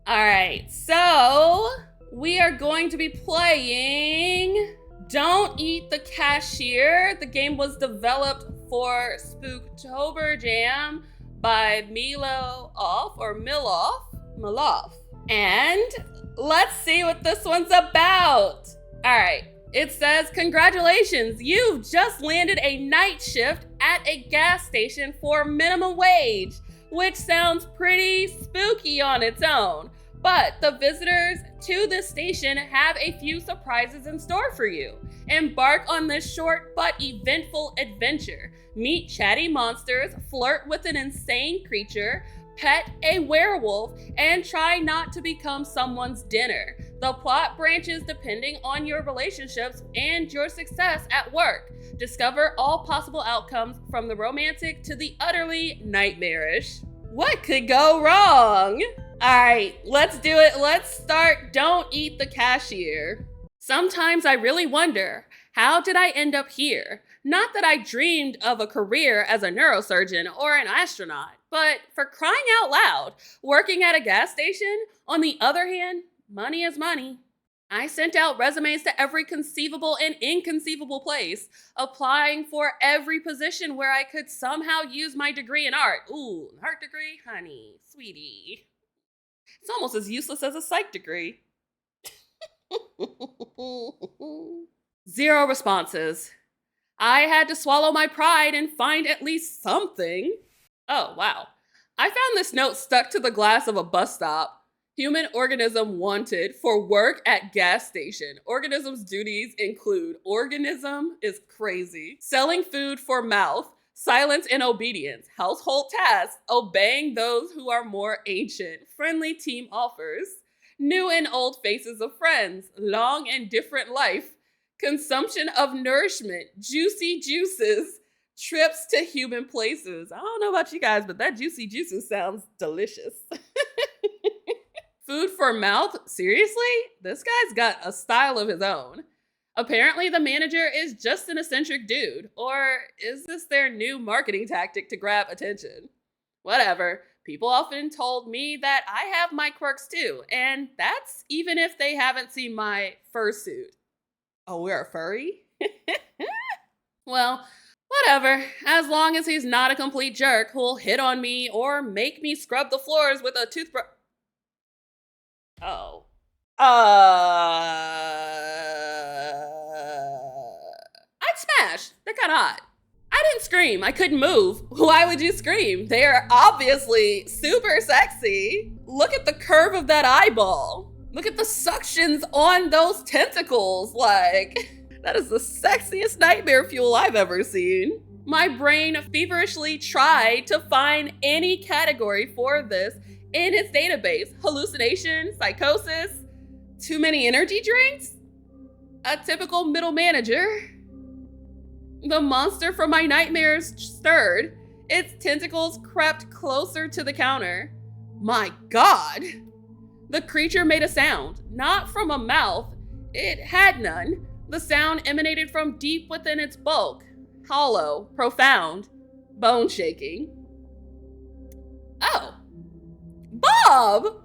All right, so we are going to be playing Don't Eat the Cashier. The game was developed for Spooktober Jam by Miloff. And let's see what this one's about. All right, it says, congratulations, you've just landed a night shift at a gas station for minimum wage, which sounds pretty spooky on its own. But the visitors to this station have a few surprises in store for you. Embark on this short but eventful adventure. Meet chatty monsters, flirt with an insane creature, pet a werewolf, and try not to become someone's dinner. The plot branches depending on your relationships and your success at work. Discover all possible outcomes from the romantic to the utterly nightmarish. What could go wrong? All right, let's do it. Let's start Don't Eat the Cashier. Sometimes I really wonder, how did I end up here? Not that I dreamed of a career as a neurosurgeon or an astronaut, but for crying out loud, working at a gas station? On the other hand, money is money. I sent out resumes to every conceivable and inconceivable place, applying for every position where I could somehow use my degree in art. Ooh, an art degree? Honey, sweetie. It's almost as useless as a psych degree. 0 responses. I had to swallow my pride and find at least something. Oh, wow. I found this note stuck to the glass of a bus stop. Human organism wanted for work at gas station. Organism's duties include organism is crazy. Selling food for mouth. Silence and obedience. Household tasks. Obeying those who are more ancient. Friendly team offers. New and old faces of friends. Long and different life. Consumption of nourishment. Juicy juices. Trips to human places. I don't know about you guys, but that juicy juices sounds delicious. Food for mouth? Seriously? This guy's got a style of his own. Apparently the manager is just an eccentric dude. Or is this their new marketing tactic to grab attention? Whatever. People often told me that I have my quirks too, and that's even if they haven't seen my fursuit. Oh, we're a furry? Well, whatever. As long as he's not a complete jerk who'll hit on me or make me scrub the floors with a toothbrush. Oh. I'd smash. They're kind of hot. I didn't scream. I couldn't move. Why would you scream? They are obviously super sexy. Look at the curve of that eyeball. Look at the suctions on those tentacles. Like, that is the sexiest nightmare fuel I've ever seen. My brain feverishly tried to find any category for this in its database. Hallucination, psychosis, too many energy drinks, a typical middle manager. The monster from my nightmares stirred. Its tentacles crept closer to the counter. My God! The creature made a sound, not from a mouth. It had none. The sound emanated from deep within its bulk. Hollow, profound, bone-shaking. Oh. Bob!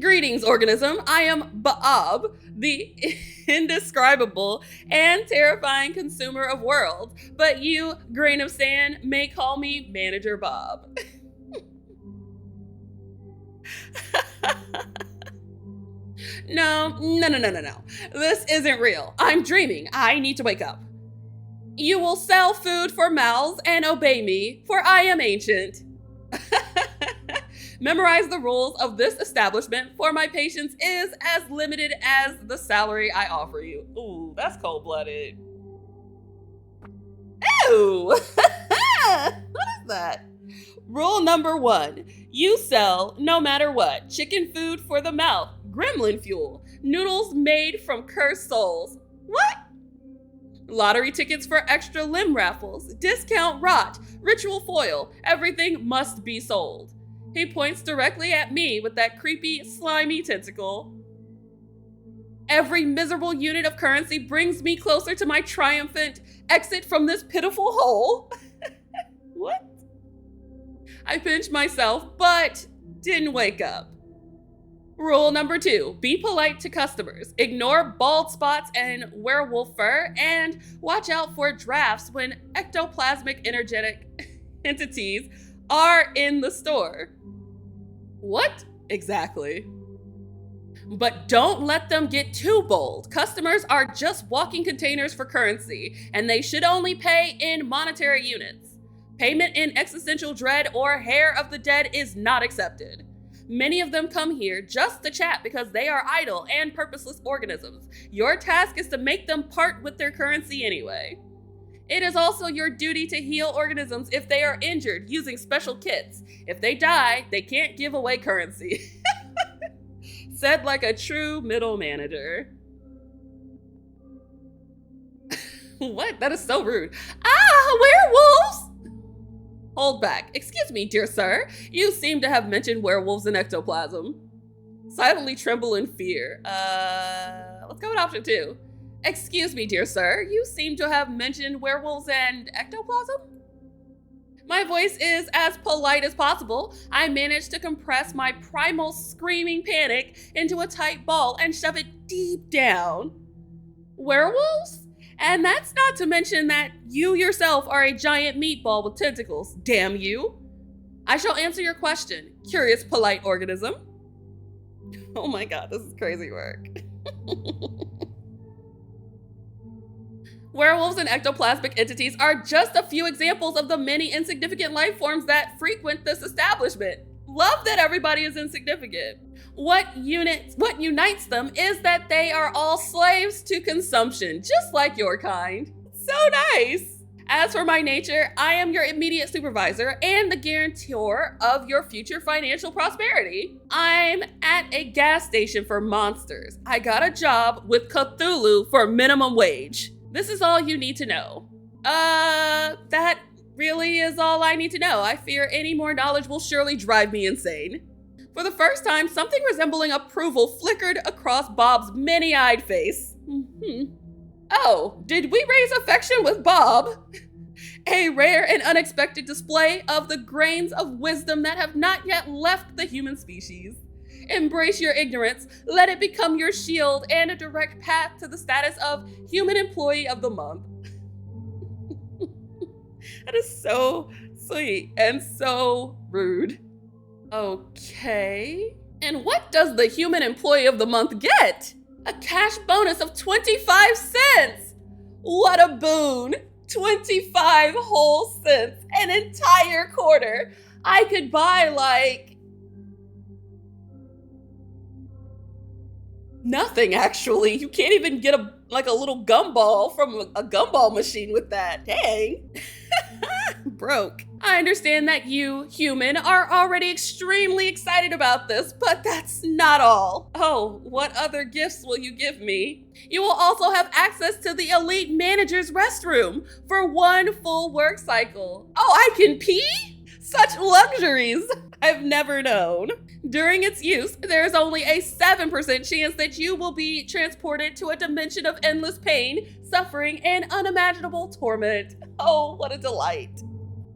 Greetings, organism. I am Bob, the indescribable and terrifying consumer of worlds. But you, grain of sand, may call me Manager Bob. No. This isn't real. I'm dreaming. I need to wake up. You will sell food for mouths and obey me, for I am ancient. Memorize the rules of this establishment, for my patience is as limited as the salary I offer you. Ooh, that's cold-blooded. Ew! What is that? Rule number 1. You sell, no matter what, chicken food for the mouth, gremlin fuel, noodles made from cursed souls. What? Lottery tickets for extra limb raffles, discount rot, ritual foil, everything must be sold. He points directly at me with that creepy, slimy tentacle. Every miserable unit of currency brings me closer to my triumphant exit from this pitiful hole. What? I pinched myself, but didn't wake up. Rule number 2, be polite to customers. Ignore bald spots and werewolf fur, and watch out for drafts when ectoplasmic energetic entities are in the store. What exactly? But don't let them get too bold. Customers are just walking containers for currency, and they should only pay in monetary units. Payment in existential dread or hair of the dead is not accepted. Many of them come here just to chat because they are idle and purposeless organisms. Your task is to make them part with their currency anyway. It is also your duty to heal organisms if they are injured using special kits. If they die, they can't give away currency. Said like a true middle manager. What? That is so rude. Ah, werewolves! Hold back. Excuse me, dear sir. You seem to have mentioned werewolves and ectoplasm. Silently tremble in fear. Let's go with option 2. Excuse me, dear sir. You seem to have mentioned werewolves and ectoplasm? My voice is as polite as possible. I managed to compress my primal screaming panic into a tight ball and shove it deep down. Werewolves? And that's not to mention that you yourself are a giant meatball with tentacles. Damn you. I shall answer your question, curious polite organism. Oh my god, this is crazy work. Werewolves and ectoplasmic entities are just a few examples of the many insignificant life forms that frequent this establishment. Love that everybody is insignificant. What unites them is that they are all slaves to consumption, just like your kind. So nice. As for my nature, I am your immediate supervisor and the guarantor of your future financial prosperity. I'm at a gas station for monsters. I got a job with Cthulhu for minimum wage. This is all you need to know. That really is all I need to know. I fear any more knowledge will surely drive me insane. For the first time, something resembling approval flickered across Bob's many-eyed face. Oh, did we raise affection with Bob? A rare and unexpected display of the grains of wisdom that have not yet left the human species. Embrace your ignorance, let it become your shield and a direct path to the status of Human Employee of the Month. That is so sweet and so rude. Okay. And what does the Human Employee of the Month get? A cash bonus of 25 cents! What a boon! 25 whole cents, an entire quarter. I could buy like nothing, actually. You can't even get a little gumball from a gumball machine with that. Dang. Broke. I understand that you, human, are already extremely excited about this, but that's not all. Oh, what other gifts will you give me? You will also have access to the elite manager's restroom for one full work cycle. Oh, I can pee? Such luxuries I've never known. During its use, there is only a 7% chance that you will be transported to a dimension of endless pain, suffering, and unimaginable torment. Oh, what a delight.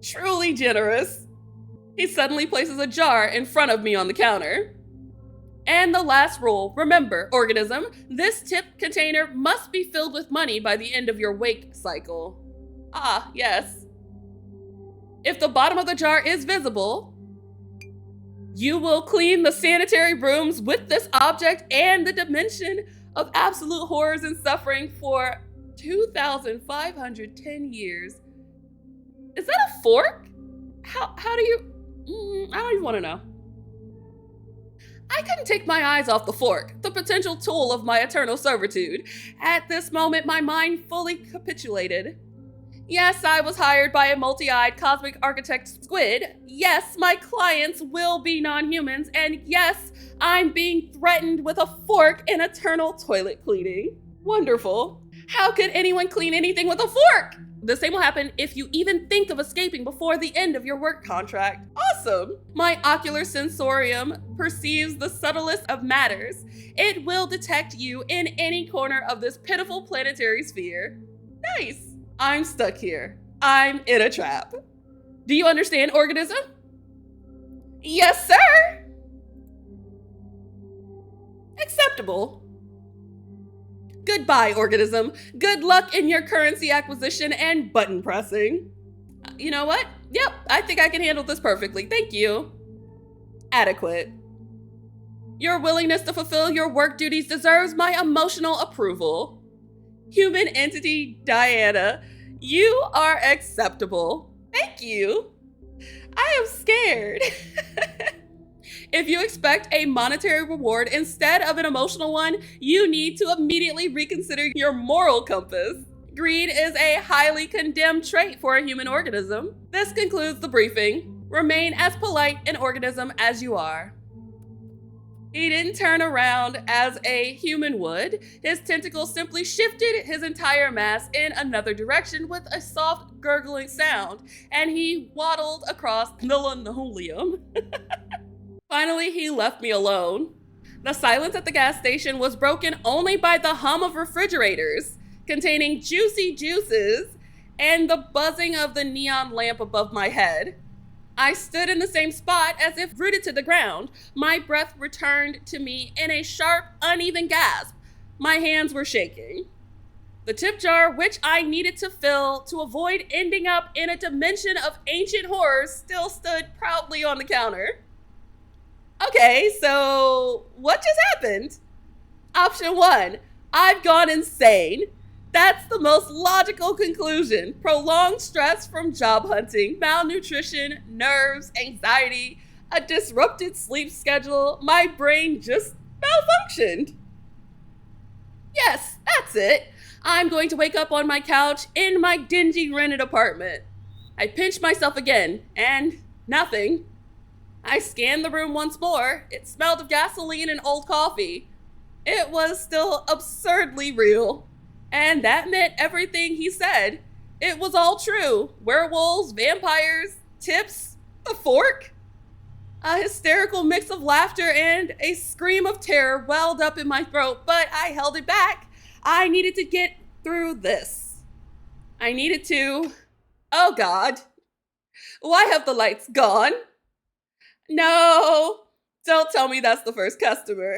Truly generous. He suddenly places a jar in front of me on the counter. And the last rule, remember, organism, this tip container must be filled with money by the end of your wake cycle. Ah, yes. If the bottom of the jar is visible, you will clean the sanitary brooms with this object and the dimension of absolute horrors and suffering for 2,510 years. Is that a fork? How do you, I don't even want to know. I couldn't take my eyes off the fork, the potential tool of my eternal servitude. At this moment, my mind fully capitulated. Yes, I was hired by a multi-eyed cosmic architect squid. Yes, my clients will be non-humans. And yes, I'm being threatened with a fork and eternal toilet cleaning. Wonderful. How could anyone clean anything with a fork? The same will happen if you even think of escaping before the end of your work contract. Awesome. My ocular sensorium perceives the subtlest of matters. It will detect you in any corner of this pitiful planetary sphere. Nice. I'm stuck here. I'm in a trap. Do you understand, organism? Yes, sir. acceptable. Goodbye, organism. Good luck in your currency acquisition and button pressing. You know what? Yep, I think I can handle this perfectly. Thank you. Adequate. Your willingness to fulfill your work duties deserves my emotional approval. Human entity Diana, you are acceptable. Thank you. I am scared. If you expect a monetary reward instead of an emotional one, you need to immediately reconsider your moral compass. Greed is a highly condemned trait for a human organism. This concludes the briefing. Remain as polite an organism as you are. He didn't turn around as a human would. His tentacles simply shifted his entire mass in another direction with a soft gurgling sound, and he waddled across the linoleum. Finally, he left me alone. The silence at the gas station was broken only by the hum of refrigerators containing juicy juices and the buzzing of the neon lamp above my head. I stood in the same spot as if rooted to the ground. My breath returned to me in a sharp, uneven gasp. My hands were shaking. The tip jar, which I needed to fill to avoid ending up in a dimension of ancient horrors, still stood proudly on the counter. Okay, so what just happened? Option 1, I've gone insane. That's the most logical conclusion. Prolonged stress from job hunting, malnutrition, nerves, anxiety, a disrupted sleep schedule. My brain just malfunctioned. Yes, that's it. I'm going to wake up on my couch in my dingy rented apartment. I pinched myself again, and nothing. I scanned the room once more. It smelled of gasoline and old coffee. It was still absurdly real. And that meant everything he said. It was all true. Werewolves, vampires, tips, the fork. A hysterical mix of laughter and a scream of terror welled up in my throat, but I held it back. I needed to get through this. I needed to... Oh God. Why have the lights gone? No, don't tell me that's the first customer.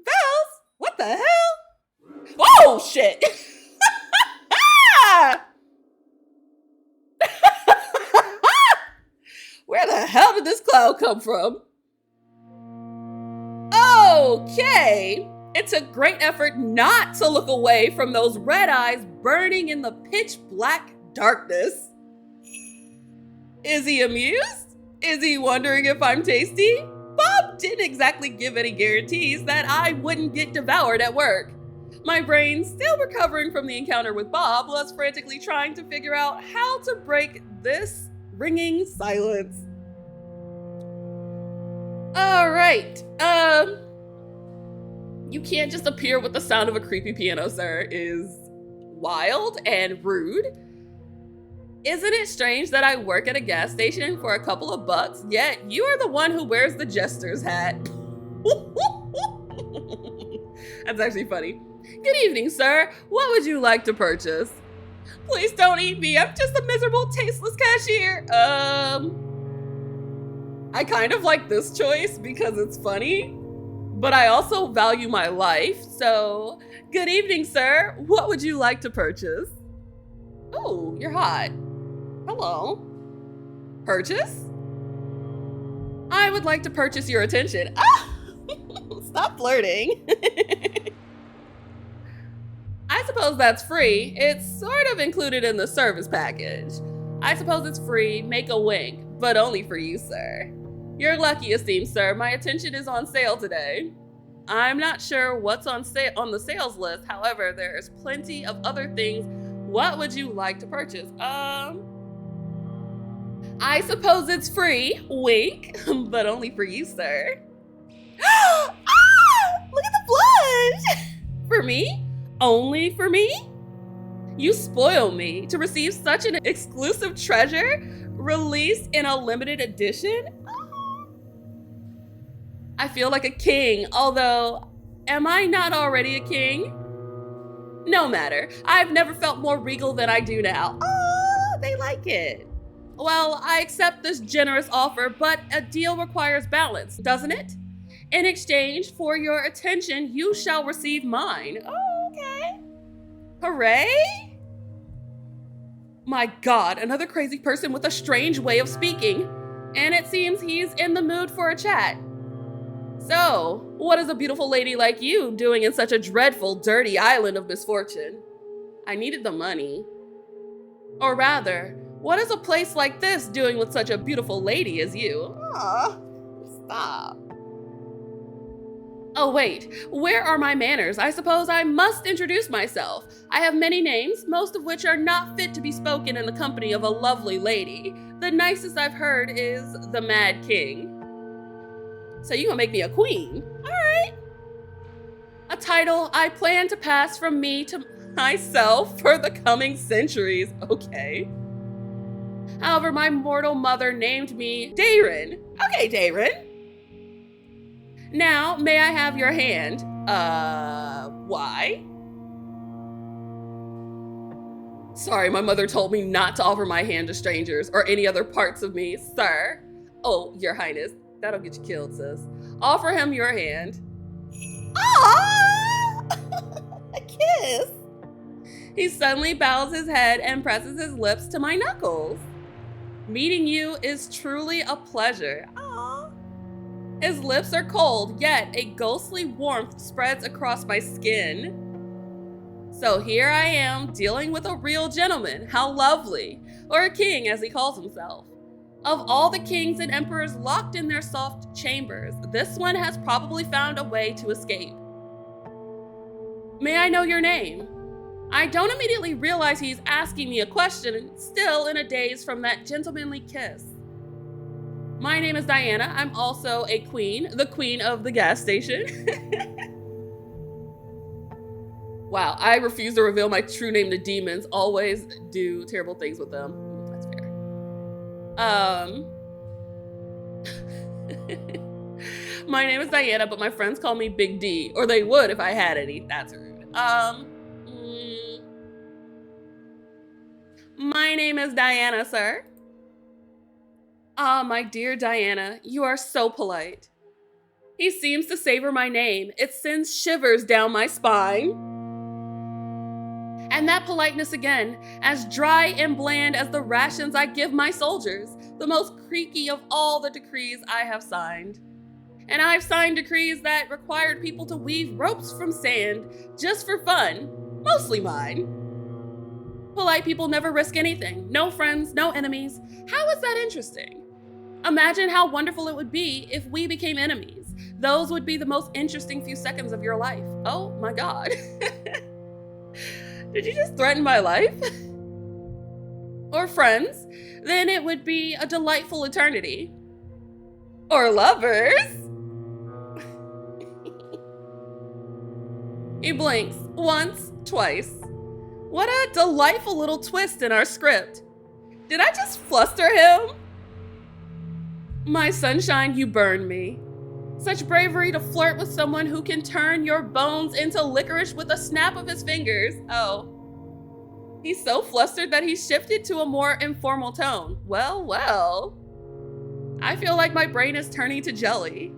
Bells? What the hell? Oh, shit. Where the hell did this cloud come from? Okay. It took great effort not to look away from those red eyes burning in the pitch black darkness. Is he amused? Is he wondering if I'm tasty? Bob didn't exactly give any guarantees that I wouldn't get devoured at work. My brain, still recovering from the encounter with Bob, was frantically trying to figure out how to break this ringing silence. All right, you can't just appear with the sound of a creepy piano, sir, is wild and rude. Isn't it strange that I work at a gas station for a couple of bucks, yet you are the one who wears the Jester's hat? That's actually funny. Good evening, sir. What would you like to purchase? Please don't eat me. I'm just a miserable, tasteless cashier. I kind of like this choice because it's funny, but I also value my life. So, good evening, sir. What would you like to purchase? Oh, you're hot. Hello. Purchase? I would like to purchase your attention. Ah! Stop flirting. I suppose that's free. It's sort of included in the service package. I suppose it's free, make a wink, but only for you, sir. You're lucky, esteemed sir. My attention is on sale today. I'm not sure what's on the sales list. However, there's plenty of other things. What would you like to purchase? I suppose it's free, wink, but only for you, sir. Ah! Look at the blush! For me? Only for me? You spoil me to receive such an exclusive treasure released in a limited edition. Oh. I feel like a king, although, am I not already a king? No matter. I've never felt more regal than I do now. Oh, they like it. Well, I accept this generous offer, but a deal requires balance, doesn't it? In exchange for your attention, you shall receive mine. Oh, okay. Hooray! My God, another crazy person with a strange way of speaking. And it seems he's in the mood for a chat. So, what is a beautiful lady like you doing in such a dreadful, dirty island of misfortune? I needed the money. Or rather, what is a place like this doing with such a beautiful lady as you? Aw, stop. Oh wait, where are my manners? I suppose I must introduce myself. I have many names, most of which are not fit to be spoken in the company of a lovely lady. The nicest I've heard is the Mad King. So you gonna make me a queen? All right. A title I plan to pass from me to myself for the coming centuries. Okay. However, my mortal mother named me Deiran. Okay, Deiran. Now, may I have your hand? Why? Sorry, my mother told me not to offer my hand to strangers or any other parts of me, sir. Oh, your highness, that'll get you killed, sis. Offer him your hand. Ah! A kiss. He suddenly bows his head and presses his lips to my knuckles. Meeting you is truly a pleasure. Aww. His lips are cold, yet a ghostly warmth spreads across my skin. So here I am, dealing with a real gentleman. How lovely. Or a king, as he calls himself. Of all the kings and emperors locked in their soft chambers, this one has probably found a way to escape. May I know your name? I don't immediately realize he's asking me a question, still in a daze from that gentlemanly kiss. My name is Diana. I'm also a queen, the queen of the gas station. Wow, I refuse to reveal my true name to demons. Always do terrible things with them. That's fair. My name is Diana, but my friends call me Big D, or they would if I had any. That's rude. My name is Diana, sir. Ah, my dear Diana, you are so polite. He seems to savor my name. It sends shivers down my spine. And that politeness again, as dry and bland as the rations I give my soldiers, the most creaky of all the decrees I have signed. And I've signed decrees that required people to weave ropes from sand just for fun, mostly mine. Polite people never risk anything. No friends, no enemies. How is that interesting? Imagine how wonderful it would be if we became enemies. Those would be the most interesting few seconds of your life. Oh my God. Did you just threaten my life? Or friends, then it would be a delightful eternity. Or lovers. He blinks once, twice. What a delightful little twist in our script. Did I just fluster him? My sunshine, you burn me. Such bravery to flirt with someone who can turn your bones into licorice with a snap of his fingers. Oh. He's so flustered that he shifted to a more informal tone. Well, well. I feel like my brain is turning to jelly.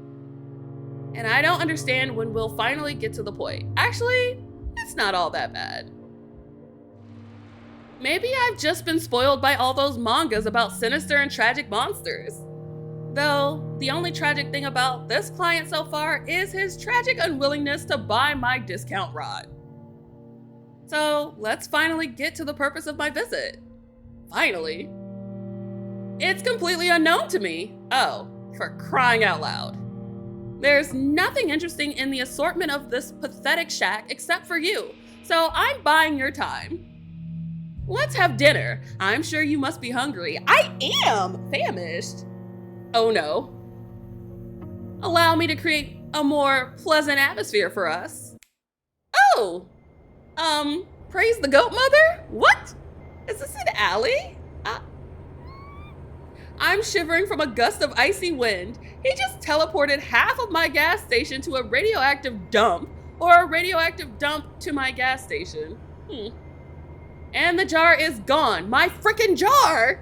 And I don't understand when we'll finally get to the point. Actually, it's not all that bad. Maybe I've just been spoiled by all those mangas about sinister and tragic monsters. Though, the only tragic thing about this client so far is his tragic unwillingness to buy my discount rod. So, let's finally get to the purpose of my visit. Finally. It's completely unknown to me. Oh, for crying out loud. There's nothing interesting in the assortment of this pathetic shack except for you, so I'm buying your time. Let's have dinner. I'm sure you must be hungry. I am famished. Oh no. Allow me to create a more pleasant atmosphere for us. Oh, praise the goat mother? What? Is this an alley? I'm shivering from a gust of icy wind. He just teleported half of my gas station to a radioactive dump, or a radioactive dump to my gas station. And the jar is gone. My frickin' jar!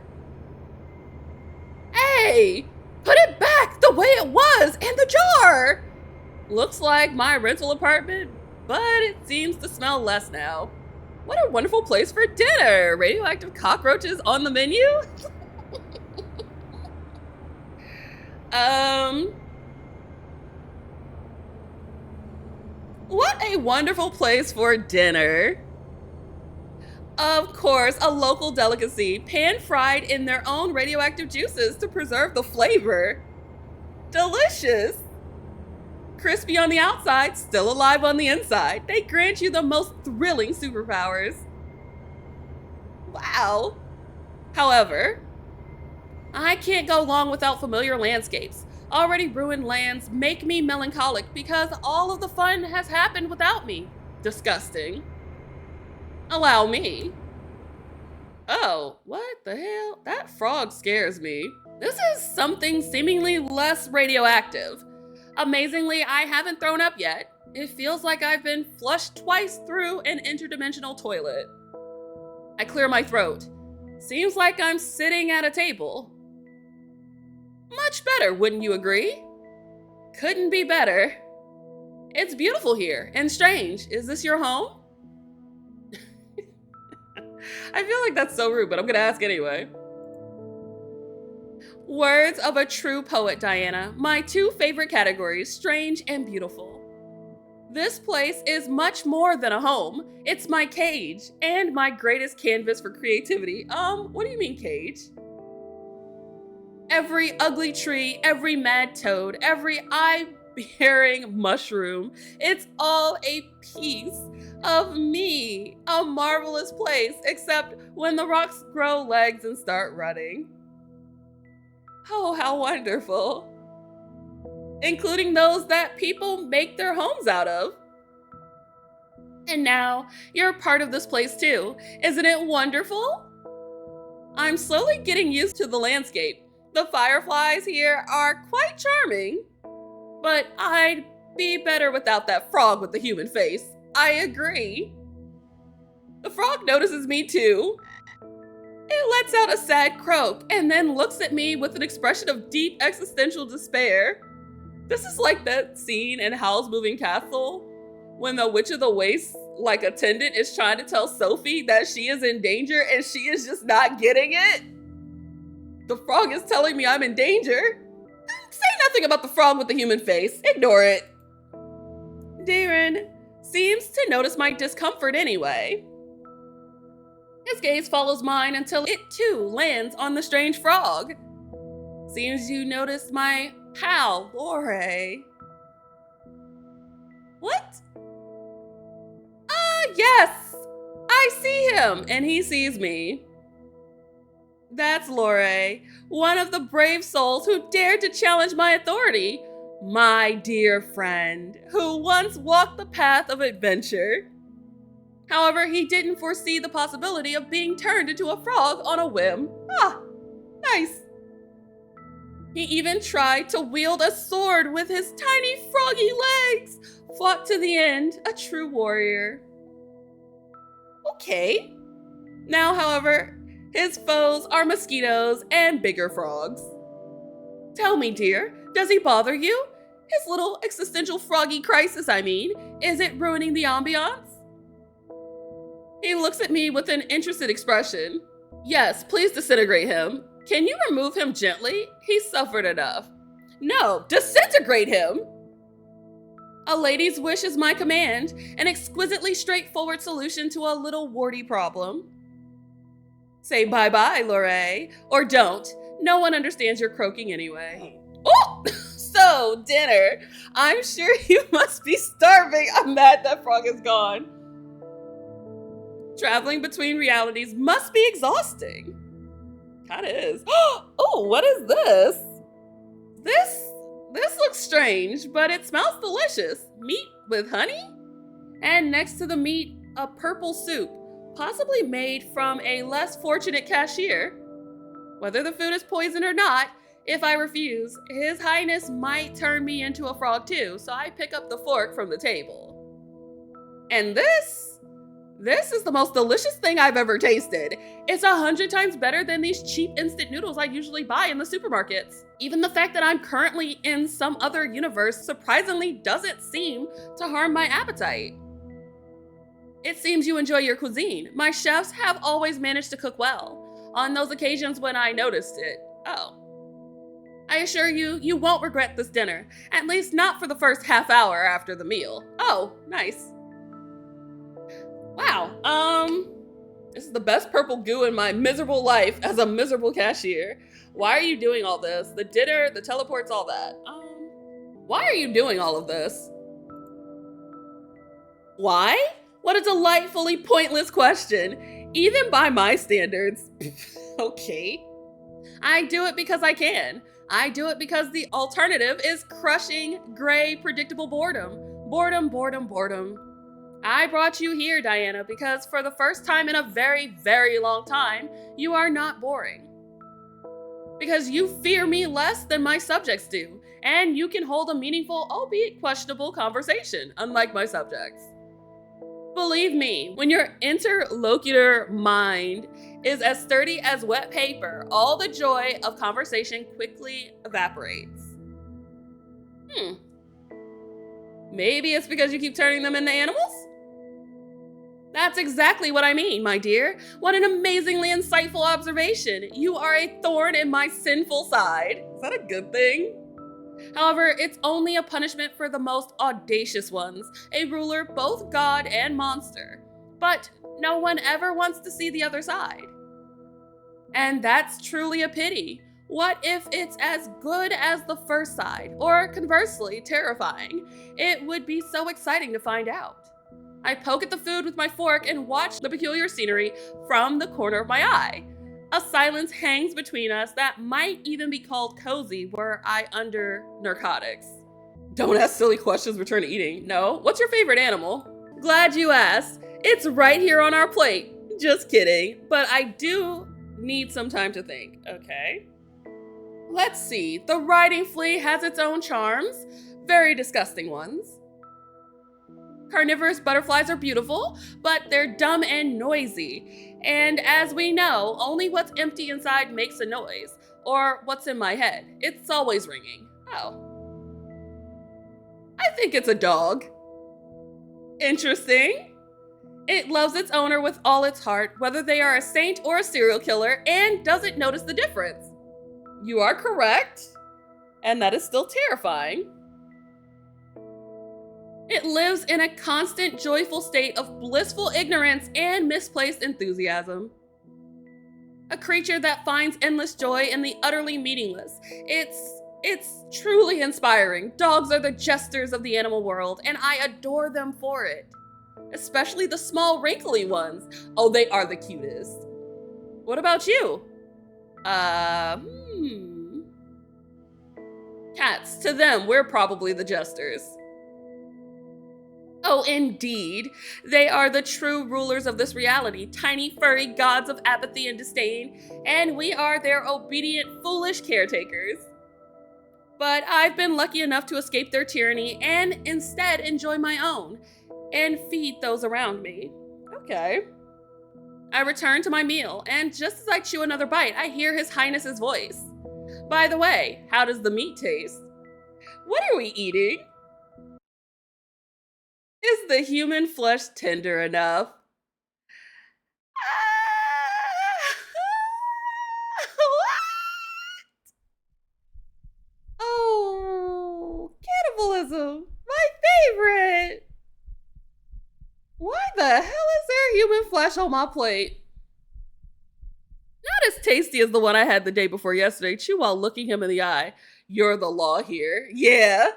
Hey, put it back the way it was in the jar. Looks like my rental apartment, but it seems to smell less now. What a wonderful place for dinner. Radioactive cockroaches on the menu? What a wonderful place for dinner. Of course, a local delicacy, pan-fried in their own radioactive juices to preserve the flavor. Delicious. Crispy on the outside, still alive on the inside. They grant you the most thrilling superpowers. Wow. However, I can't go long without familiar landscapes. Already ruined lands make me melancholic because all of the fun has happened without me. Disgusting. Allow me. Oh, what the hell? That frog scares me. This is something seemingly less radioactive. Amazingly, I haven't thrown up yet. It feels like I've been flushed twice through an interdimensional toilet. I clear my throat. Seems like I'm sitting at a table. Much better, wouldn't you agree? Couldn't be better. It's beautiful here and strange. Is this your home? I feel like that's so rude, but I'm gonna ask anyway. Words of a true poet, Diana. My two favorite categories, strange and beautiful. This place is much more than a home. It's my cage and my greatest canvas for creativity. What do you mean cage? Every ugly tree, every mad toad, every eye-bearing mushroom, it's all a piece of me. A marvelous place, except when the rocks grow legs and start running. Oh, how wonderful. Including those that people make their homes out of. And now, you're part of this place too. Isn't it wonderful? I'm slowly getting used to the landscape. The fireflies here are quite charming, but I'd be better without that frog with the human face. I agree. The frog notices me too. It lets out a sad croak and then looks at me with an expression of deep existential despair. This is like that scene in Howl's Moving Castle when the Witch of the Waste, like attendant, is trying to tell Sophie that she is in danger and she is just not getting it. The frog is telling me I'm in danger. Say nothing about the frog with the human face. Ignore it. Deiran seems to notice my discomfort anyway. His gaze follows mine until it too lands on the strange frog. Seems you noticed my pal, Lore. What? Yes! I see him, and he sees me. That's Lore, one of the brave souls who dared to challenge my authority. My dear friend, who once walked the path of adventure. However, he didn't foresee the possibility of being turned into a frog on a whim. Ah, nice. He even tried to wield a sword with his tiny froggy legs. Fought to the end, a true warrior. Okay. Now, however, his foes are mosquitoes and bigger frogs. Tell me, dear, does he bother you? His little existential froggy crisis, I mean. Is it ruining the ambiance? He looks at me with an interested expression. Yes, please disintegrate him. Can you remove him gently? He's suffered enough. No, disintegrate him! A lady's wish is my command, an exquisitely straightforward solution to a little warty problem. Say bye-bye, Lore, or don't. No one understands your croaking anyway. Oh, so dinner. I'm sure you must be starving. I'm mad that frog is gone. Traveling between realities must be exhausting. Kinda is. Oh, what is this? This looks strange, but it smells delicious. Meat with honey? And next to the meat, a purple soup, possibly made from a less fortunate cashier. Whether the food is poisoned or not, if I refuse, His Highness might turn me into a frog too, so I pick up the fork from the table. And this This is the most delicious thing I've ever tasted. It's 100 times better than these cheap instant noodles I usually buy in the supermarkets. Even the fact that I'm currently in some other universe surprisingly doesn't seem to harm my appetite. It seems you enjoy your cuisine. My chefs have always managed to cook well, on those occasions when I noticed it. Oh. I assure you, you won't regret this dinner, at least not for the first half hour after the meal. Oh, nice. Wow, this is the best purple goo in my miserable life as a miserable cashier. Why are you doing all this? The dinner, the teleports, all that. Why are you doing all of this? Why? What a delightfully pointless question, even by my standards. Okay. I do it because I can. I do it because the alternative is crushing, gray, predictable boredom. Boredom, boredom, boredom. I brought you here, Diana, because for the first time in a very, very long time, you are not boring. Because you fear me less than my subjects do, and you can hold a meaningful, albeit questionable, conversation, unlike my subjects. Believe me, when your interlocutor mind is as sturdy as wet paper, all the joy of conversation quickly evaporates. Maybe it's because you keep turning them into animals? That's exactly what I mean, my dear. What an amazingly insightful observation. You are a thorn in my sinful side. Is that a good thing? However, it's only a punishment for the most audacious ones, a ruler both god and monster. But no one ever wants to see the other side. And that's truly a pity. What if it's as good as the first side, or conversely, terrifying? It would be so exciting to find out. I poke at the food with my fork and watch the peculiar scenery from the corner of my eye. A silence hangs between us that might even be called cozy were I under narcotics. Don't ask silly questions, return to eating. No. What's your favorite animal? Glad you asked. It's right here on our plate. Just kidding. But I do need some time to think. Okay. Let's see. The riding flea has its own charms. Very disgusting ones. Carnivorous butterflies are beautiful, but they're dumb and noisy. And as we know, only what's empty inside makes a noise, or what's in my head. It's always ringing. Oh. I think it's a dog. Interesting. It loves its owner with all its heart, whether they are a saint or a serial killer, and doesn't notice the difference. You are correct, and that is still terrifying. It lives in a constant, joyful state of blissful ignorance and misplaced enthusiasm. A creature that finds endless joy in the utterly meaningless. It's truly inspiring. Dogs are the jesters of the animal world, and I adore them for it. Especially the small, wrinkly ones. Oh, they are the cutest. What about you? Cats. To them, we're probably the jesters. Oh, indeed. They are the true rulers of this reality, tiny, furry gods of apathy and disdain, and we are their obedient, foolish caretakers. But I've been lucky enough to escape their tyranny and instead enjoy my own, and feed those around me. Okay. I return to my meal, and just as I chew another bite, I hear His Highness's voice. By the way, how does the meat taste? What are we eating? Is the human flesh tender enough? Oh, cannibalism, my favorite. Why the hell is there human flesh on my plate? Not as tasty as the one I had the day before yesterday. Chew while looking him in the eye. You're the law here. Yeah.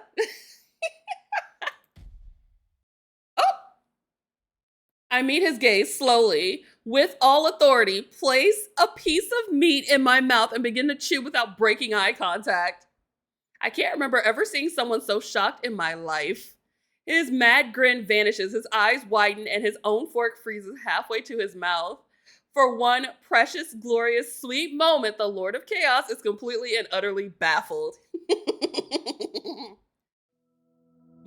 I meet his gaze slowly, with all authority, place a piece of meat in my mouth and begin to chew without breaking eye contact. I can't remember ever seeing someone so shocked in my life. His mad grin vanishes, his eyes widen, and his own fork freezes halfway to his mouth. For one precious, glorious, sweet moment, the Lord of Chaos is completely and utterly baffled.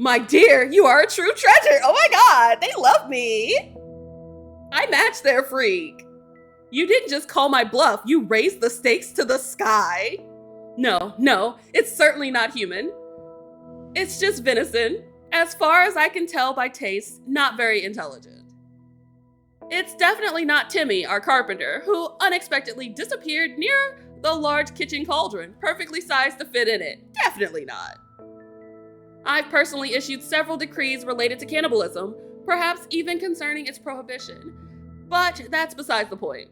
My dear, you are a true treasure. Oh my God, they love me. I matched their freak. You didn't just call my bluff, you raised the stakes to the sky. No, it's certainly not human. It's just venison. As far as I can tell by taste, not very intelligent. It's definitely not Timmy, our carpenter, who unexpectedly disappeared near the large kitchen cauldron, perfectly sized to fit in it. Definitely not. I've personally issued several decrees related to cannibalism, perhaps even concerning its prohibition. But that's besides the point.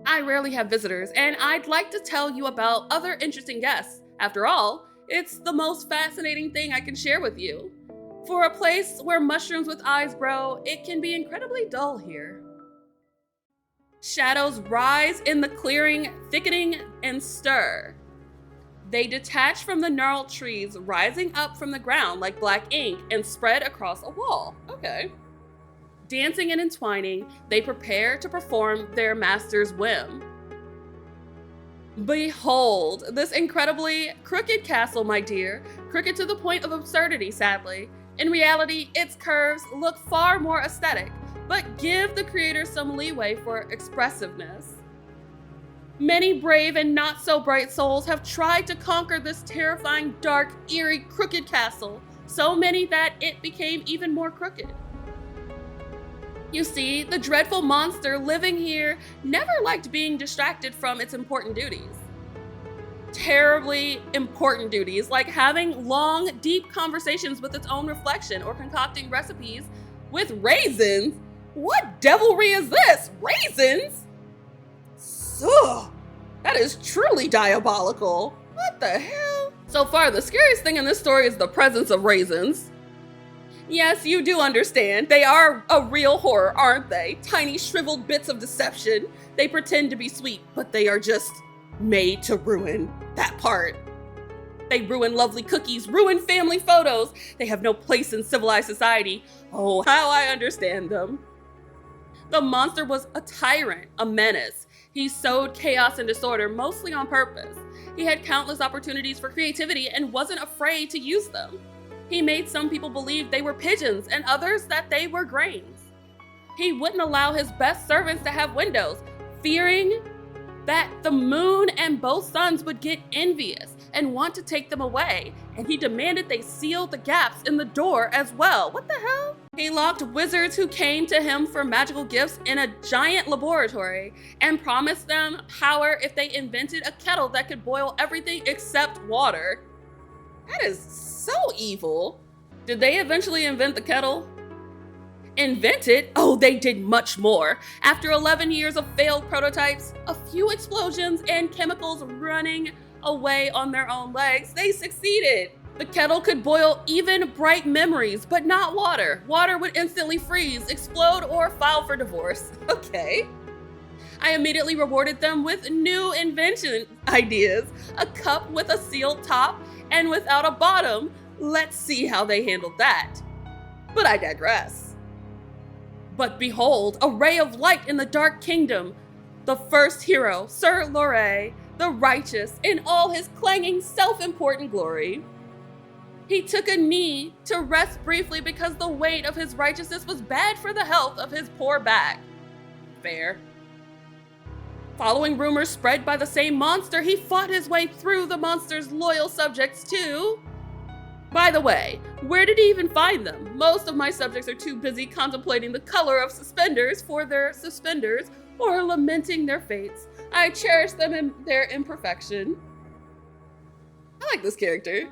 I rarely have visitors, and I'd like to tell you about other interesting guests. After all, it's the most fascinating thing I can share with you. For a place where mushrooms with eyes grow, it can be incredibly dull here. Shadows rise in the clearing, thickening, and stir. They detach from the gnarled trees, rising up from the ground like black ink and spread across a wall. Okay. Dancing and entwining, they prepare to perform their master's whim. Behold, this incredibly crooked castle, my dear. Crooked to the point of absurdity, sadly. In reality, its curves look far more aesthetic, but give the creator some leeway for expressiveness. Many brave and not so bright souls have tried to conquer this terrifying, dark, eerie, crooked castle, so many that it became even more crooked. You see, the dreadful monster living here never liked being distracted from its important duties. Terribly important duties, like having long, deep conversations with its own reflection or concocting recipes with raisins. What devilry is this? Raisins? Ugh, that is truly diabolical. What the hell? So far, the scariest thing in this story is the presence of raisins. Yes, you do understand. They are a real horror, aren't they? Tiny shriveled bits of deception. They pretend to be sweet, but they are just made to ruin. That part. They ruin lovely cookies, ruin family photos. They have no place in civilized society. Oh, how I understand them. The monster was a tyrant, a menace. He sowed chaos and disorder, mostly on purpose. He had countless opportunities for creativity and wasn't afraid to use them. He made some people believe they were pigeons and others that they were grains. He wouldn't allow his best servants to have windows, fearing that the moon and both suns would get envious and want to take them away, and he demanded they seal the gaps in the door as well. What the hell? He locked wizards who came to him for magical gifts in a giant laboratory and promised them power if they invented a kettle that could boil everything except water. That is so evil. Did they eventually invent the kettle? Invent it? Oh, they did much more. After 11 years of failed prototypes, a few explosions, and chemicals running away on their own legs, they succeeded. The kettle could boil even bright memories, but not water. Water would instantly freeze, explode, or file for divorce. Okay. I immediately rewarded them with new invention ideas. A cup with a sealed top and without a bottom. Let's see how they handled that. But I digress. But behold, a ray of light in the dark kingdom. The first hero, Sir Lorre, the righteous, in all his clanging self-important glory. He took a knee to rest briefly because the weight of his righteousness was bad for the health of his poor back. Fair. Following rumors spread by the same monster, he fought his way through the monster's loyal subjects too. By the way, where did he even find them? Most of my subjects are too busy contemplating the color of suspenders for their suspenders or lamenting their fates. I cherish them in their imperfection. I like this character.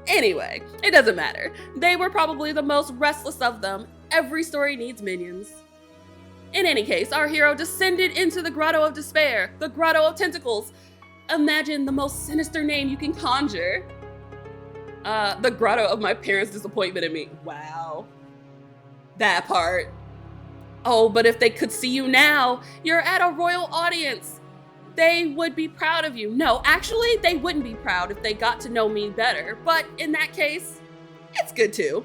Anyway, it doesn't matter. They were probably the most restless of them. Every story needs minions. In any case, our hero descended into the Grotto of Despair, the Grotto of Tentacles. Imagine the most sinister name you can conjure. The Grotto of my parents' disappointment in me. Wow. That part. Oh, but if they could see you now, you're at a royal audience. They would be proud of you. No, actually, they wouldn't be proud if they got to know me better. But in that case, it's good too.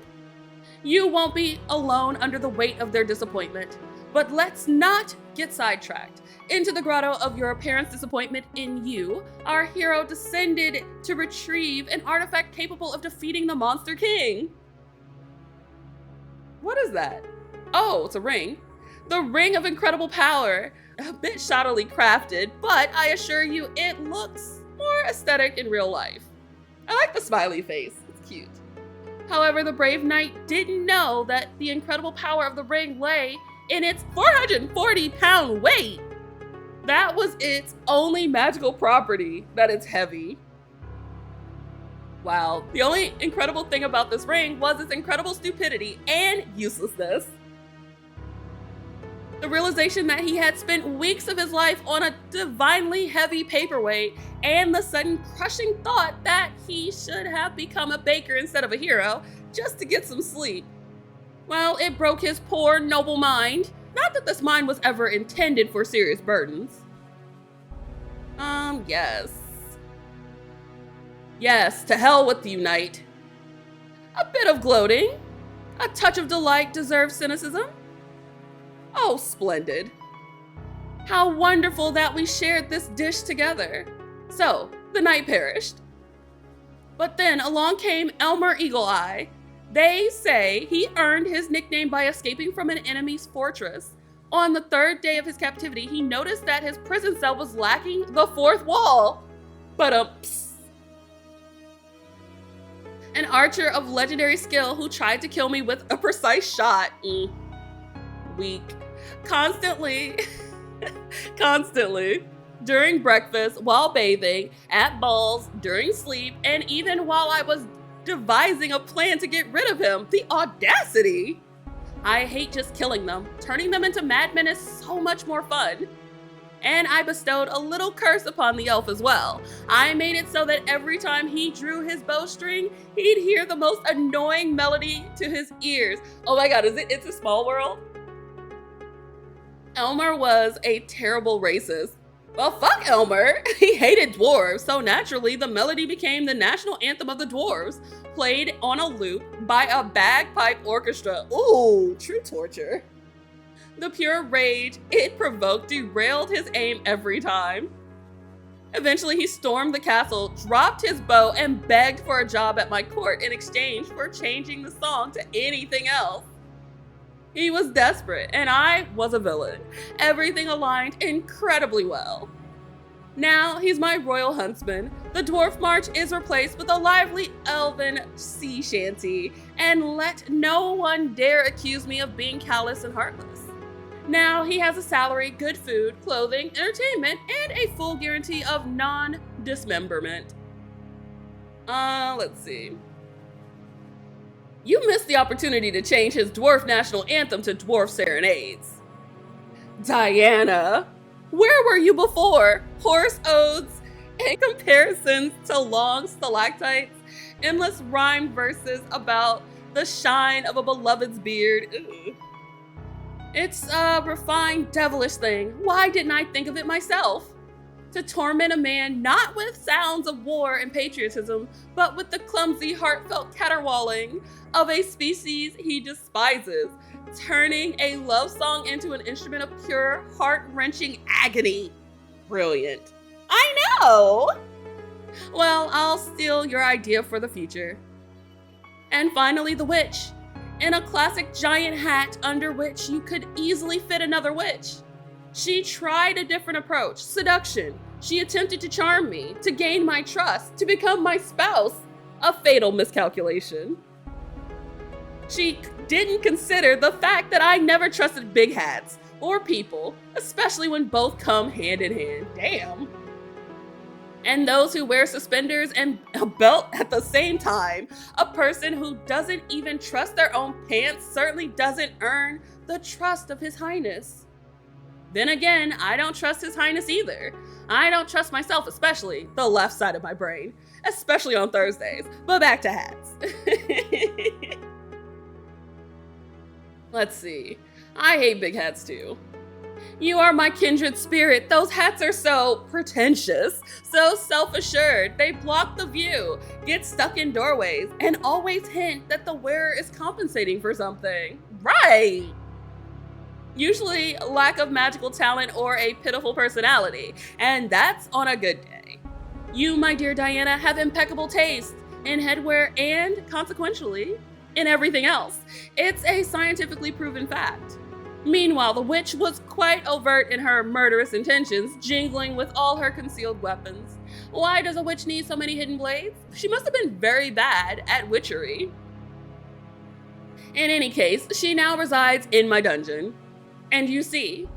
You won't be alone under the weight of their disappointment. But let's not get sidetracked. Into the grotto of your parents' disappointment in you, our hero descended to retrieve an artifact capable of defeating the Monster King. What is that? Oh, it's a ring. The ring of incredible power. A bit shoddily crafted, but I assure you it looks more aesthetic in real life. I like the smiley face, it's cute. However, the brave knight didn't know that the incredible power of the ring lay in its 440-pound weight. That was its only magical property, that it's heavy. Wow, the only incredible thing about this ring was its incredible stupidity and uselessness. The realization that he had spent weeks of his life on a divinely heavy paperweight, and the sudden crushing thought that he should have become a baker instead of a hero just to get some sleep. Well, it broke his poor, noble mind. Not that this mind was ever intended for serious burdens. Yes. Yes, to hell with you, knight. A bit of gloating. A touch of delight deserves cynicism. Oh, splendid. How wonderful that we shared this dish together. So, the knight perished. But then along came Elmer Eagle-Eye. They say he earned his nickname by escaping from an enemy's fortress. On the third day of his captivity, he noticed that his prison cell was lacking the fourth wall. But an archer of legendary skill who tried to kill me with a precise shot. Weak. Constantly, during breakfast, while bathing, at balls, during sleep, and even while I was devising a plan to get rid of him. The audacity! I hate just killing them. Turning them into madmen is so much more fun. And I bestowed a little curse upon the elf as well. I made it so that every time he drew his bowstring, he'd hear the most annoying melody to his ears. Oh my god, It's a Small World? Elmer was a terrible racist. Well, fuck Elmer. He hated dwarves, so naturally the melody became the national anthem of the dwarves, played on a loop by a bagpipe orchestra. Ooh, true torture. The pure rage it provoked derailed his aim every time. Eventually, he stormed the castle, dropped his bow, and begged for a job at my court in exchange for changing the song to anything else. He was desperate, and I was a villain. Everything aligned incredibly well. Now, he's my royal huntsman. The dwarf march is replaced with a lively elven sea shanty, and let no one dare accuse me of being callous and heartless. Now, he has a salary, good food, clothing, entertainment, and a full guarantee of non-dismemberment. Let's see. You missed the opportunity to change his dwarf national anthem to dwarf serenades. Diana, where were you before? Horse odes and comparisons to long stalactites, endless rhymed verses about the shine of a beloved's beard. Ugh. It's a refined, devilish thing. Why didn't I think of it myself? To torment a man not with sounds of war and patriotism, but with the clumsy, heartfelt caterwauling of a species he despises, turning a love song into an instrument of pure, heart-wrenching agony. Brilliant. I know! Well, I'll steal your idea for the future. And finally, the witch, in a classic giant hat under which you could easily fit another witch. She tried a different approach, seduction. She attempted to charm me, to gain my trust, to become my spouse. A fatal miscalculation. She didn't consider the fact that I never trusted big hats or people, especially when both come hand in hand. Damn. And those who wear suspenders and a belt at the same time. A person who doesn't even trust their own pants certainly doesn't earn the trust of His Highness. Then again, I don't trust His Highness either. I don't trust myself, especially the left side of my brain, especially on Thursdays. But back to hats. Let's see. I hate big hats too. You are my kindred spirit. Those hats are so pretentious, so self-assured. They block the view, get stuck in doorways, and always hint that the wearer is compensating for something. Right! Usually lack of magical talent or a pitiful personality, and that's on a good day. You, my dear Diana, have impeccable taste in headwear and, consequentially, in everything else. It's a scientifically proven fact. Meanwhile, the witch was quite overt in her murderous intentions, jingling with all her concealed weapons. Why does a witch need so many hidden blades? She must have been very bad at witchery. In any case, she now resides in my dungeon. And you see,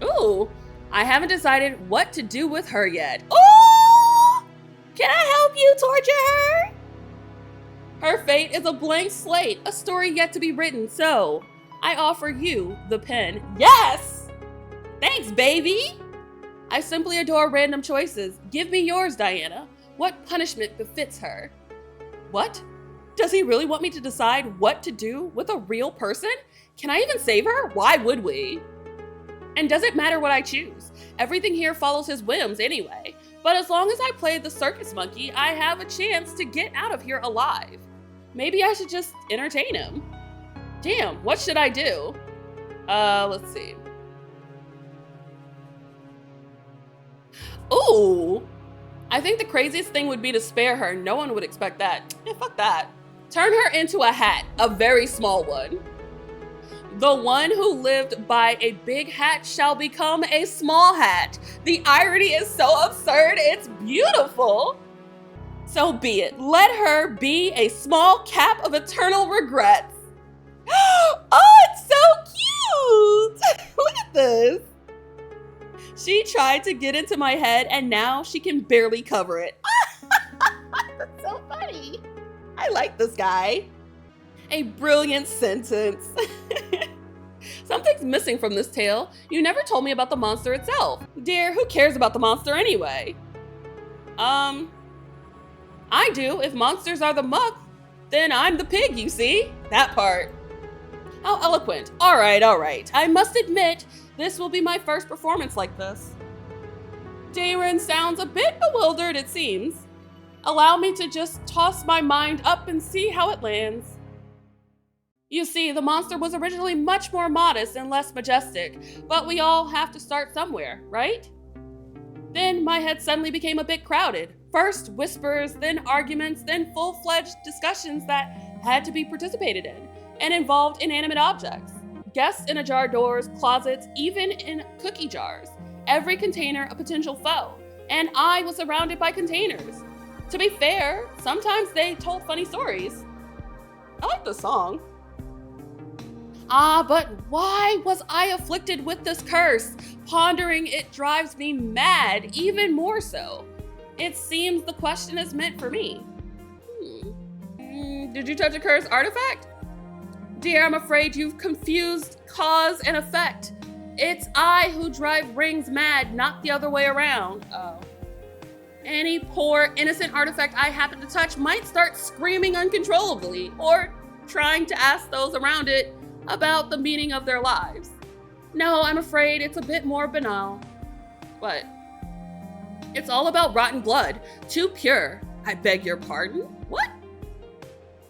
ooh, I haven't decided what to do with her yet. Ooh! Can I help you torture her? Her fate is a blank slate, a story yet to be written, so I offer you the pen. Yes! Thanks, baby! I simply adore random choices. Give me yours, Diana. What punishment befits her? What? Does he really want me to decide what to do with a real person? Can I even save her? Why would we? And does it matter what I choose? Everything here follows his whims anyway. But as long as I play the circus monkey, I have a chance to get out of here alive. Maybe I should just entertain him. Damn, what should I do? Let's see. Ooh, I think the craziest thing would be to spare her. No one would expect that. Yeah, fuck that. Turn her into a hat, a very small one. The one who lived by a big hat shall become a small hat. The irony is so absurd, it's beautiful. So be it. Let her be a small cap of eternal regrets. Oh, it's so cute. Look at this. She tried to get into my head and now she can barely cover it. That's so funny. I like this guy. A brilliant sentence. Something's missing from this tale. You never told me about the monster itself. Dear, who cares about the monster anyway? I do. If monsters are the muck, then I'm the pig, you see? That part. How eloquent. All right. I must admit, this will be my first performance like this. Deiran sounds a bit bewildered, it seems. Allow me to just toss my mind up and see how it lands. You see, the monster was originally much more modest and less majestic, but we all have to start somewhere, right? Then my head suddenly became a bit crowded. First whispers, then arguments, then full-fledged discussions that had to be participated in and involved inanimate objects. Guests in ajar doors, closets, even in cookie jars. Every container a potential foe, and I was surrounded by containers. To be fair, sometimes they told funny stories. I like the song. But why was I afflicted with this curse? Pondering it drives me mad, even more so. It seems the question is meant for me. Did you touch a cursed artifact? Dear, I'm afraid you've confused cause and effect. It's I who drive rings mad, not the other way around. Oh. Any poor, innocent artifact I happen to touch might start screaming uncontrollably, or trying to ask those around it about the meaning of their lives. No, I'm afraid it's a bit more banal. What? It's all about rotten blood. Too pure. I beg your pardon? What?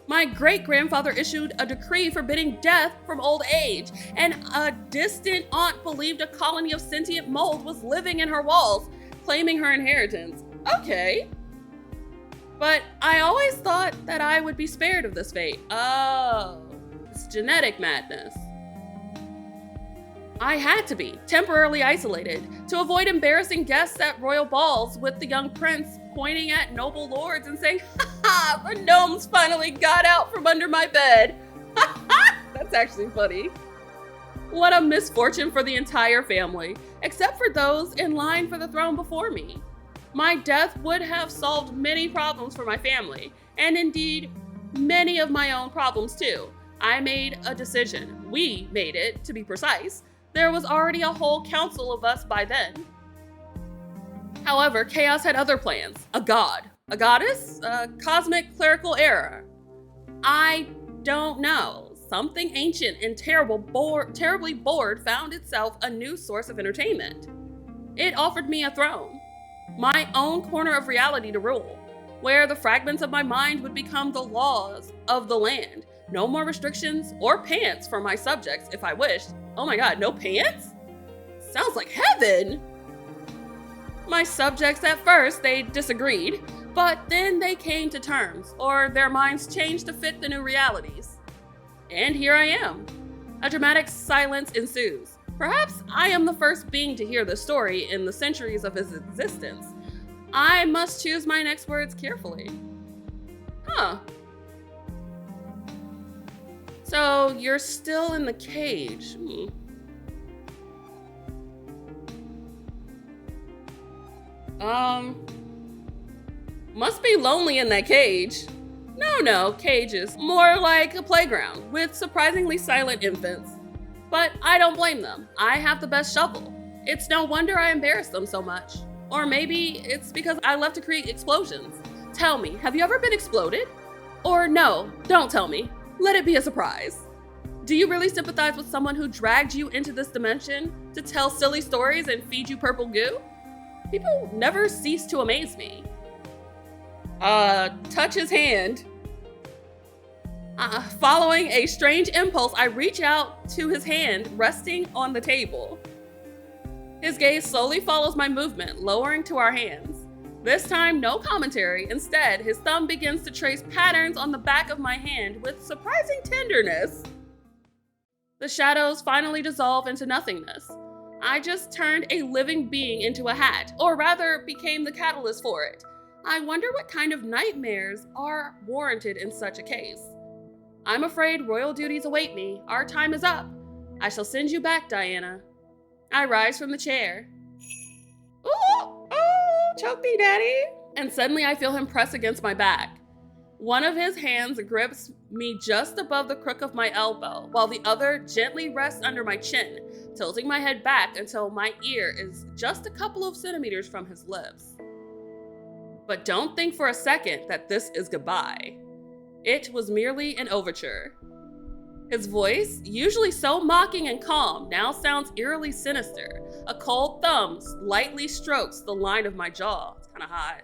My great-grandfather issued a decree forbidding death from old age, and a distant aunt believed a colony of sentient mold was living in her walls, claiming her inheritance. Okay. But I always thought that I would be spared of this fate. Oh, it's genetic madness. I had to be temporarily isolated to avoid embarrassing guests at royal balls with the young prince pointing at noble lords and saying, "Ha ha, the gnomes finally got out from under my bed." That's actually funny. What a misfortune for the entire family, except for those in line for the throne before me. My death would have solved many problems for my family, and indeed, many of my own problems too. I made a decision. We made it, to be precise. There was already a whole council of us by then. However, Chaos had other plans. A god. A goddess? A cosmic clerical error. I don't know. Something ancient and terribly bored found itself a new source of entertainment. It offered me a throne. My own corner of reality to rule, where the fragments of my mind would become the laws of the land. No more restrictions or pants for my subjects if I wished. Oh my god, no pants? Sounds like heaven! My subjects at first, they disagreed, but then they came to terms, or their minds changed to fit the new realities. And here I am. A dramatic silence ensues. Perhaps I am the first being to hear this story in the centuries of his existence. I must choose my next words carefully. Huh. So you're still in the cage. Must be lonely in that cage. No, cages. More like a playground with surprisingly silent infants. But I don't blame them. I have the best shovel. It's no wonder I embarrass them so much. Or maybe it's because I love to create explosions. Tell me, have you ever been exploded? Or no, don't tell me. Let it be a surprise. Do you really sympathize with someone who dragged you into this dimension to tell silly stories and feed you purple goo? People never cease to amaze me. Touch his hand. Following a strange impulse, I reach out to his hand resting on the table. His gaze slowly follows my movement, lowering to our hands. This time, no commentary. Instead, his thumb begins to trace patterns on the back of my hand with surprising tenderness. The shadows finally dissolve into nothingness. I just turned a living being into a hat, or rather became the catalyst for it. I wonder what kind of nightmares are warranted in such a case. I'm afraid royal duties await me. Our time is up. I shall send you back, Diana. I rise from the chair. Ooh, choke me, daddy. And suddenly I feel him press against my back. One of his hands grips me just above the crook of my elbow, while the other gently rests under my chin, tilting my head back until my ear is just a couple of centimeters from his lips. But don't think for a second that this is goodbye. It was merely an overture. His voice, usually so mocking and calm, now sounds eerily sinister. A cold thumb lightly strokes the line of my jaw. It's kind of hot.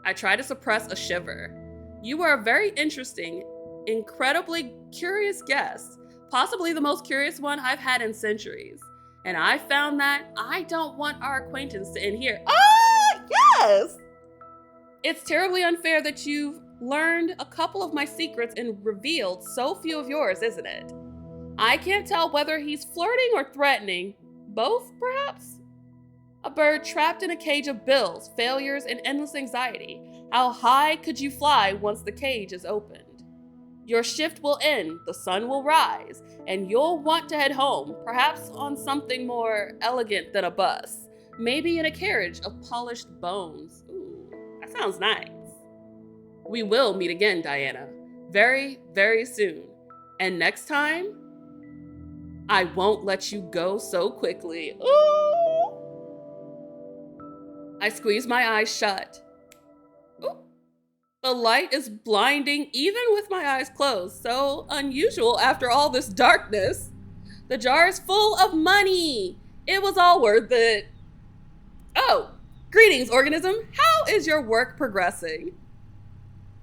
I try to suppress a shiver. You are a very interesting, incredibly curious guest, possibly the most curious one I've had in centuries. And I found that I don't want our acquaintance to end here. Oh, yes! It's terribly unfair that you've learned a couple of my secrets and revealed so few of yours, isn't it? I can't tell whether he's flirting or threatening. Both, perhaps? A bird trapped in a cage of bills, failures, and endless anxiety. How high could you fly once the cage is opened? Your shift will end, the sun will rise, and you'll want to head home, perhaps on something more elegant than a bus. Maybe in a carriage of polished bones. Ooh, that sounds nice. We will meet again, Diana. Very, very soon. And next time, I won't let you go so quickly. Ooh! I squeeze my eyes shut. Ooh. The light is blinding even with my eyes closed. So unusual after all this darkness. The jar is full of money. It was all worth it. Oh, greetings, organism. How is your work progressing?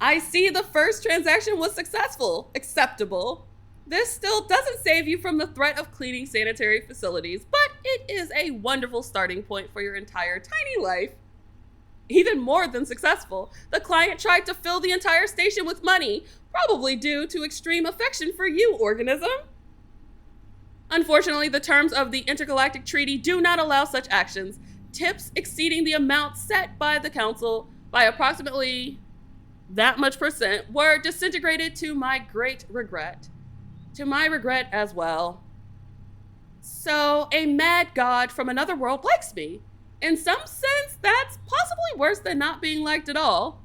I see the first transaction was successful. Acceptable. This still doesn't save you from the threat of cleaning sanitary facilities, but it is a wonderful starting point for your entire tiny life. Even more than successful, the client tried to fill the entire station with money, probably due to extreme affection for you, organism. Unfortunately, the terms of the Intergalactic Treaty do not allow such actions. Tips exceeding the amount set by the Council by approximately that much percent were disintegrated to my great regret. To my regret as well. So a mad god from another world likes me. In some sense, that's possibly worse than not being liked at all.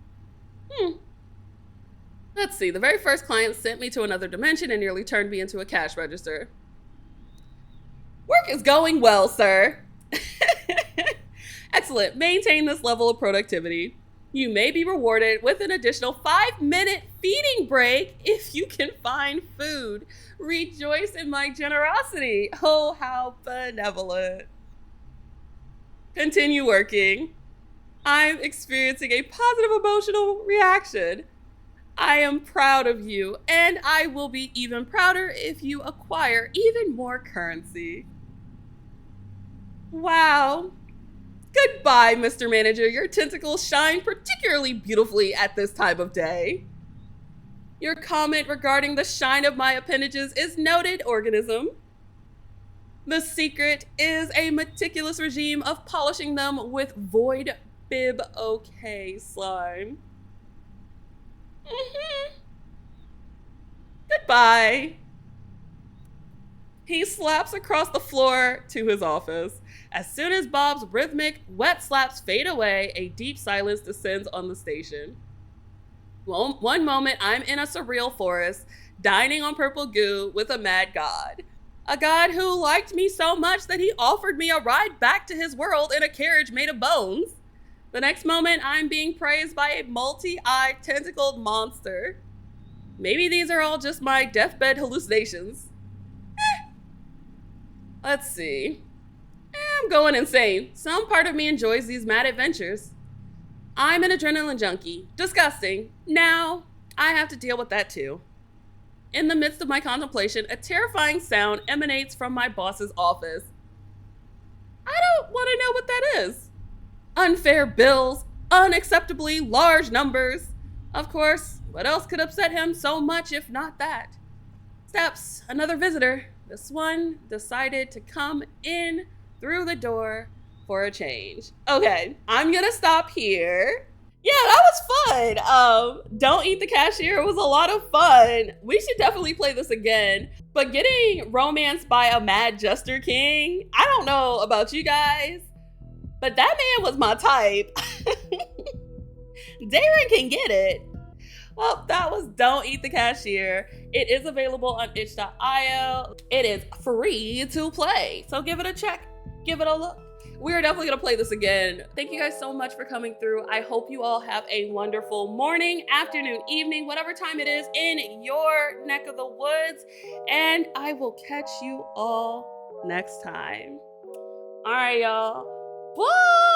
Let's see, the very first client sent me to another dimension and nearly turned me into a cash register. Work is going well, sir. Excellent, maintain this level of productivity. You may be rewarded with an additional 5-minute feeding break if you can find food. Rejoice in my generosity. Oh, how benevolent. Continue working. I'm experiencing a positive emotional reaction. I am proud of you, and I will be even prouder if you acquire even more currency. Wow. Goodbye, Mr. Manager. Your tentacles shine particularly beautifully at this time of day. Your comment regarding the shine of my appendages is noted, organism. The secret is a meticulous regime of polishing them with void bib okay slime. Goodbye. He slaps across the floor to his office. As soon as Bob's rhythmic, wet slaps fade away, a deep silence descends on the station. One moment, I'm in a surreal forest, dining on purple goo with a mad god. A god who liked me so much that he offered me a ride back to his world in a carriage made of bones. The next moment, I'm being praised by a multi-eyed, tentacled monster. Maybe these are all just my deathbed hallucinations. Let's see. I'm going insane. Some part of me enjoys these mad adventures. I'm an adrenaline junkie. Disgusting. Now, I have to deal with that too. In the midst of my contemplation, a terrifying sound emanates from my boss's office. I don't want to know what that is. Unfair bills, unacceptably large numbers. Of course, what else could upset him so much if not that? Steps, another visitor. This one decided to come in through the door for a change. Okay, I'm gonna stop here. Yeah, that was fun. Don't Eat the Cashier was a lot of fun. We should definitely play this again. But getting romanced by a mad Jester King, I don't know about you guys, but that man was my type. Deiran can get it. Well, that was Don't Eat the Cashier. It is available on itch.io. It is free to play, so give it a check. Give it a look. We are definitely going to play this again. Thank you guys so much for coming through. I hope you all have a wonderful morning, afternoon, evening, whatever time it is in your neck of the woods. And I will catch you all next time. All right, y'all. Bye.